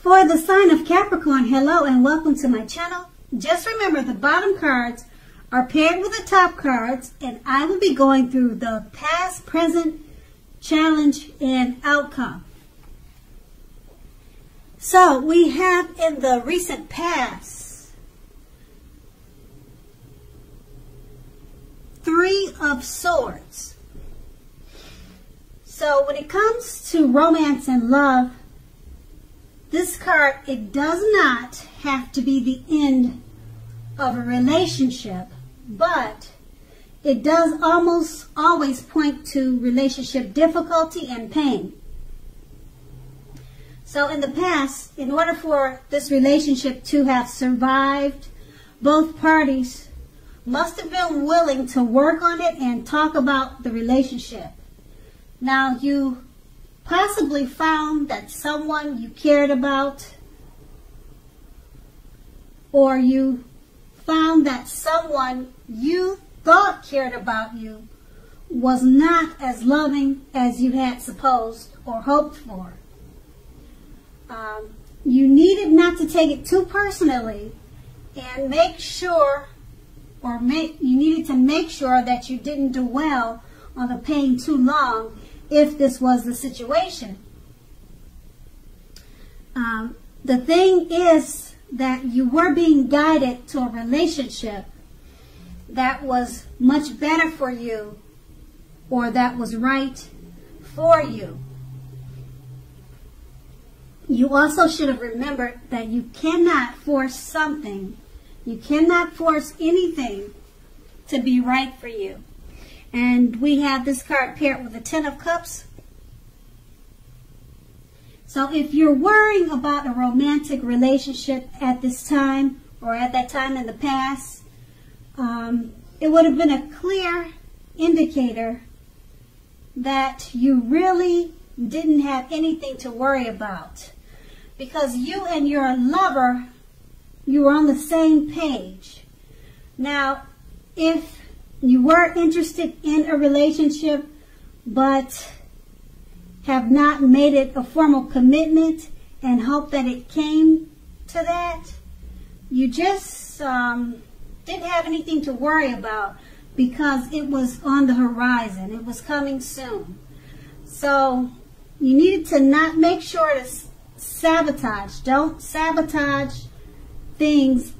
For the sign of Capricorn, hello and welcome to my channel. Just remember the bottom cards are paired with the top cards, and I will be going through the past, present, challenge, and outcome. So we have in the recent past 3 of Swords. So when it comes to romance and love, this card, it does not have to be the end of a relationship, but it does almost always point to relationship difficulty and pain. So in the past, in order for this relationship to have survived, both parties must have been willing to work on it and talk about the relationship. Now, you possibly found that someone you cared about, or you found that someone you thought cared about you was not as loving as you had supposed or hoped for. You needed not to take it too personally and make sure, you needed to make sure that you didn't dwell on the pain too long if this was the situation. The thing is that you were being guided to a relationship that was much better for you, or that was right for you. You also should have remembered that you cannot force something. You cannot force anything to be right for you. And we have this card paired with the 10 of Cups. So if you're worrying about a romantic relationship at this time, or at that time in the past, it would have been a clear indicator that you really didn't have anything to worry about, because you and your lover, you were on the same page. Now, if you were interested in a relationship but have not made it a formal commitment and hope that it came to that, you just didn't have anything to worry about because it was on the horizon. It was coming soon. So you needed to not make sure to sabotage. Don't sabotage things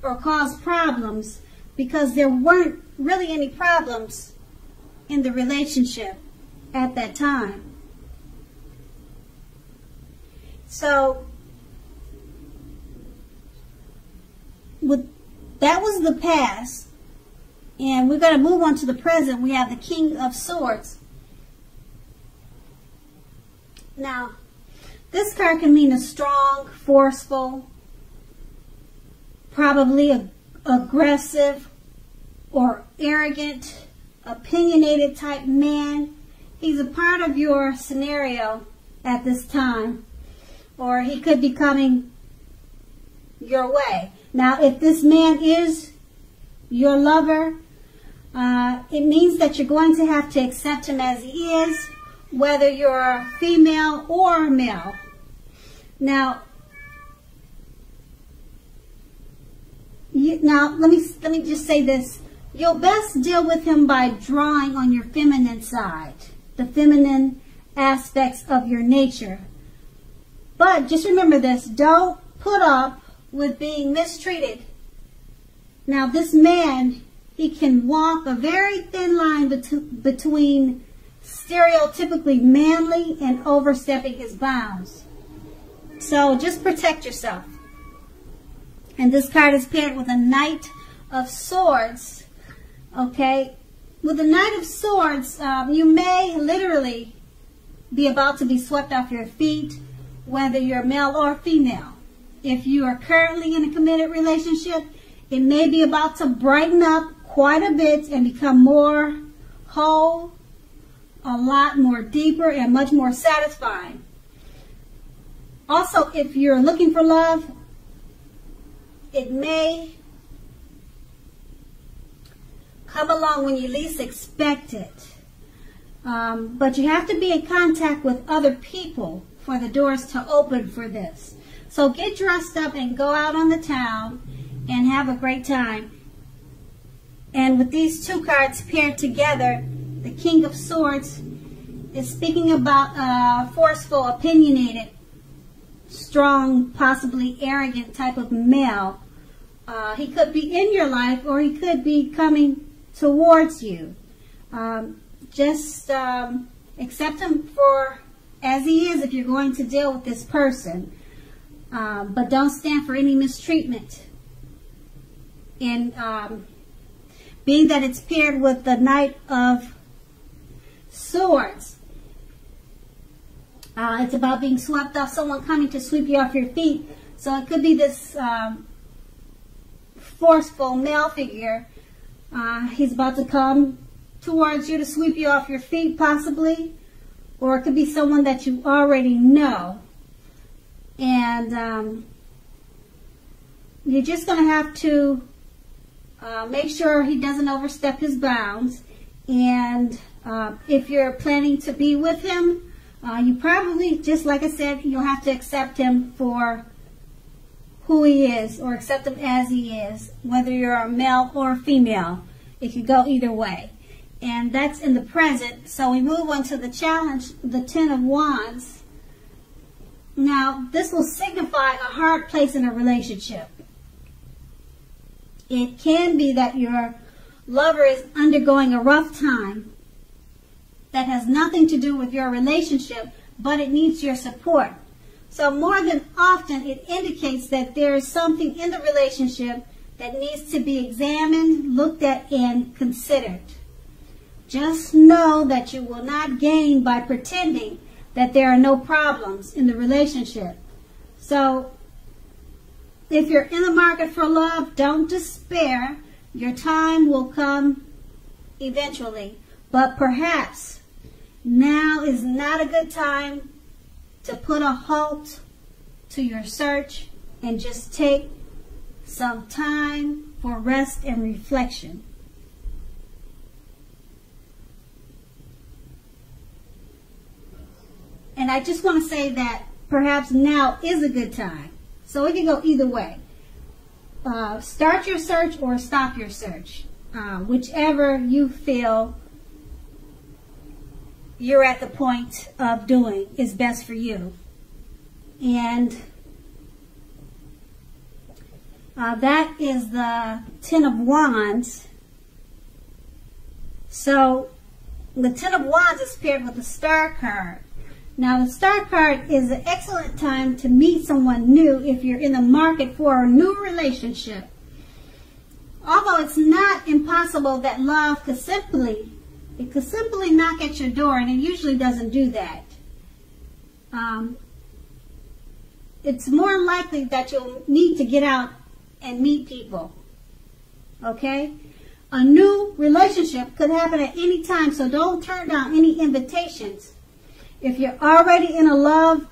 or cause problems, because there weren't really any problems in the relationship at that time. So that was the past, and we're going to move on to the present. We have the King of Swords. Now, this card can mean a strong, forceful, probably aggressive or arrogant, opinionated type man. He's a part of your scenario at this time, or he could be coming your way. Now, if this man is your lover, it means that you're going to have to accept him as he is, whether you're female or male. Now, let me just say this. You'll best deal with him by drawing on your feminine side, the feminine aspects of your nature. But just remember this, don't put up with being mistreated. Now, this man, he can walk a very thin line between stereotypically manly and overstepping his bounds. So just protect yourself. And this card is paired with a Knight of Swords. Okay, with the Knight of Swords, you may literally be about to be swept off your feet, whether you're male or female. If you are currently in a committed relationship, it may be about to brighten up quite a bit and become more whole, a lot more deeper, and much more satisfying. Also, if you're looking for love, it may come along when you least expect it. But you have to be in contact with other people for the doors to open for this. So get dressed up and go out on the town and have a great time. And with these two cards paired together, the King of Swords is speaking about a forceful, opinionated, strong, possibly arrogant type of male. He could be in your life or he could be coming towards you. Just accept him for as he is if you're going to deal with this person. But don't stand for any mistreatment. And being that it's paired with the Knight of Swords, it's about being swept off, someone coming to sweep you off your feet. So it could be this forceful male figure. He's about to come towards you to sweep you off your feet, possibly. Or it could be someone that you already know. And you're just going to have to make sure he doesn't overstep his bounds. And if you're planning to be with him, you probably, just like I said, you'll have to accept him for who he is, or accept him as he is, whether you're a male or a female. It could go either way. And that's in the present. So we move on to the challenge, the Ten of Wands. Now, this will signify a hard place in a relationship. It can be that your lover is undergoing a rough time that has nothing to do with your relationship, but it needs your support. So more than often, it indicates that there is something in the relationship that needs to be examined, looked at, and considered. Just know that you will not gain by pretending that there are no problems in the relationship. So if you're in the market for love, don't despair. Your time will come eventually. But perhaps now is not a good time to put a halt to your search and just take some time for rest and reflection. And I just want to say that perhaps now is a good time. So it can go either way. Start your search or stop your search. Whichever you feel you're at the point of doing is best for you. And that is the Ten of Wands. So the Ten of Wands is paired with the Star card. Now the Star card is an excellent time to meet someone new if you're in the market for a new relationship. Although it's not impossible that love could simply knock at your door, and it usually doesn't do that. It's more likely that you'll need to get out and meet people. Okay? A new relationship could happen at any time, so don't turn down any invitations. If you're already in a love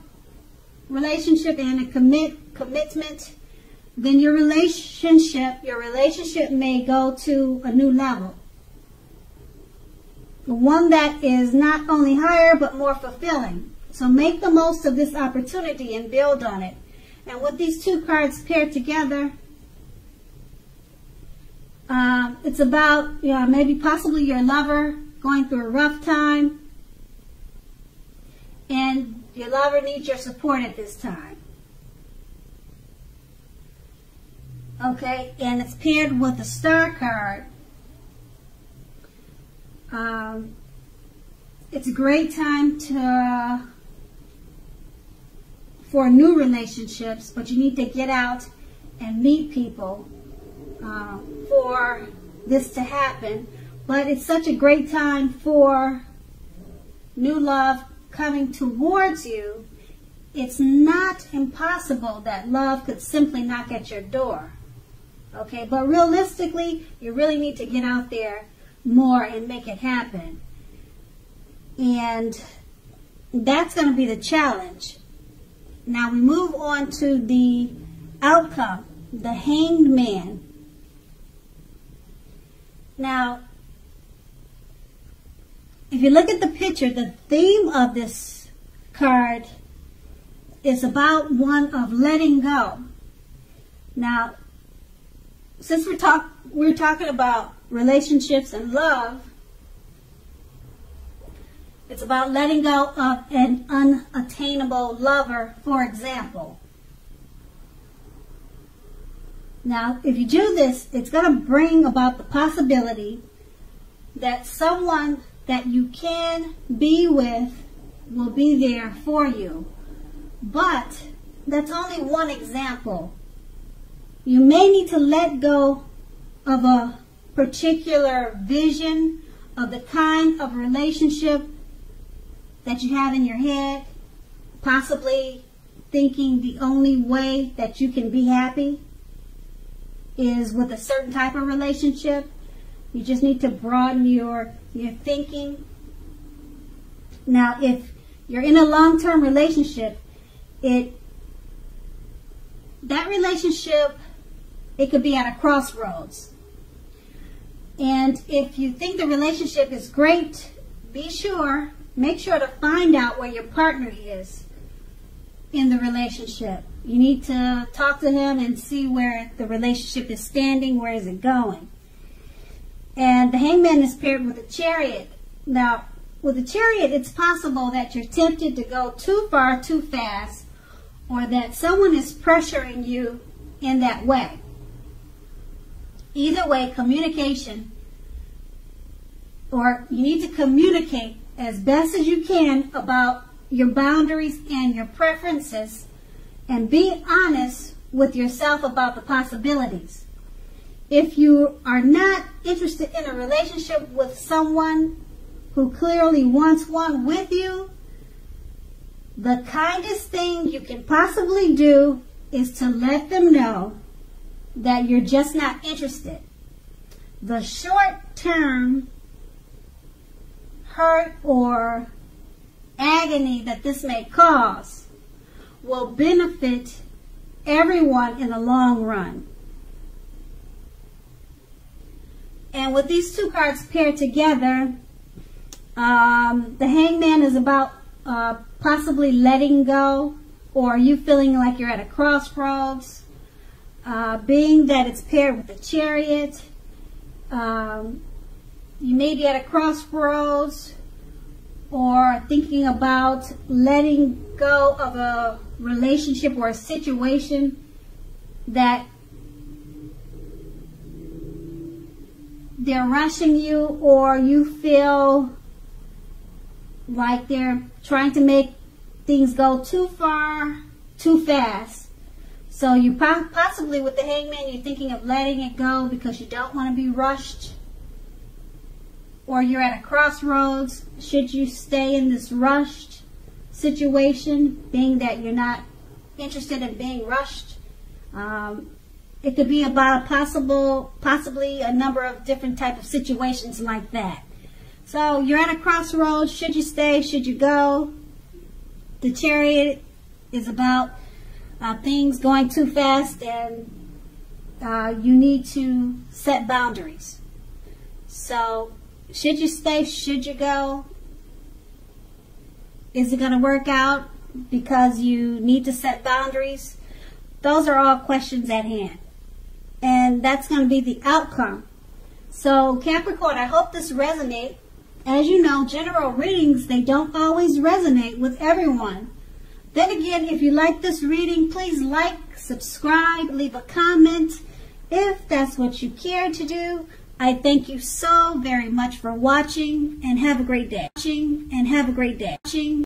relationship and a commitment, then your relationship may go to a new level. One that is not only higher but more fulfilling. So make the most of this opportunity and build on it. And with these two cards paired together, it's about maybe possibly your lover going through a rough time, and your lover needs your support at this time. Okay, and it's paired with the Star card. It's a great time for new relationships, but you need to get out and meet people for this to happen. But it's such a great time for new love coming towards you. It's not impossible that love could simply knock at your door. Okay, but realistically, you really need to get out there more and make it happen. And that's going to be the challenge. Now we move on to the outcome, the Hanged Man. Now, if you look at the picture, the theme of this card is about one of letting go. Now, since we're talking about relationships and love, it's about letting go of an unattainable lover, for example. Now, if you do this, it's going to bring about the possibility that someone that you can be with will be there for you. But that's only one example. You may need to let go of a particular vision of the kind of relationship that you have in your head, possibly thinking the only way that you can be happy is with a certain type of relationship. You just need to broaden your thinking. Now, if you're in a long-term relationship, that relationship, it could be at a crossroads. And if you think the relationship is great, make sure to find out where your partner is in the relationship. You need to talk to him and see where the relationship is standing, where is it going. And the Hangman is paired with a Chariot. Now, with a Chariot, it's possible that you're tempted to go too far, too fast, or that someone is pressuring you in that way. Either way, communication, or you need to communicate as best as you can about your boundaries and your preferences, and be honest with yourself about the possibilities. If you are not interested in a relationship with someone who clearly wants one with you, the kindest thing you can possibly do is to let them know that you're just not interested. The short-term hurt or agony that this may cause will benefit everyone in the long run. And with these two cards paired together, the Hangman is about possibly letting go, or you feeling like you're at a crossroads. Being that it's paired with the Chariot, you may be at a crossroads or thinking about letting go of a relationship or a situation that they're rushing you, or you feel like they're trying to make things go too far, too fast. So you possibly, with the Hangman, you're thinking of letting it go because you don't want to be rushed. Or you're at a crossroads. Should you stay in this rushed situation, being that you're not interested in being rushed? It could be about possibly a number of different type of situations like that. So you're at a crossroads. Should you stay? Should you go? The Chariot is about things going too fast, and you need to set boundaries. So should you stay? Should you go? Is it going to work out because you need to set boundaries? Those are all questions at hand. And that's going to be the outcome. So Capricorn, I hope this resonates. As you know, general readings, they don't always resonate with everyone. Then again, if you like this reading, please like, subscribe, leave a comment if that's what you care to do. I thank you so very much for watching, and have a great day.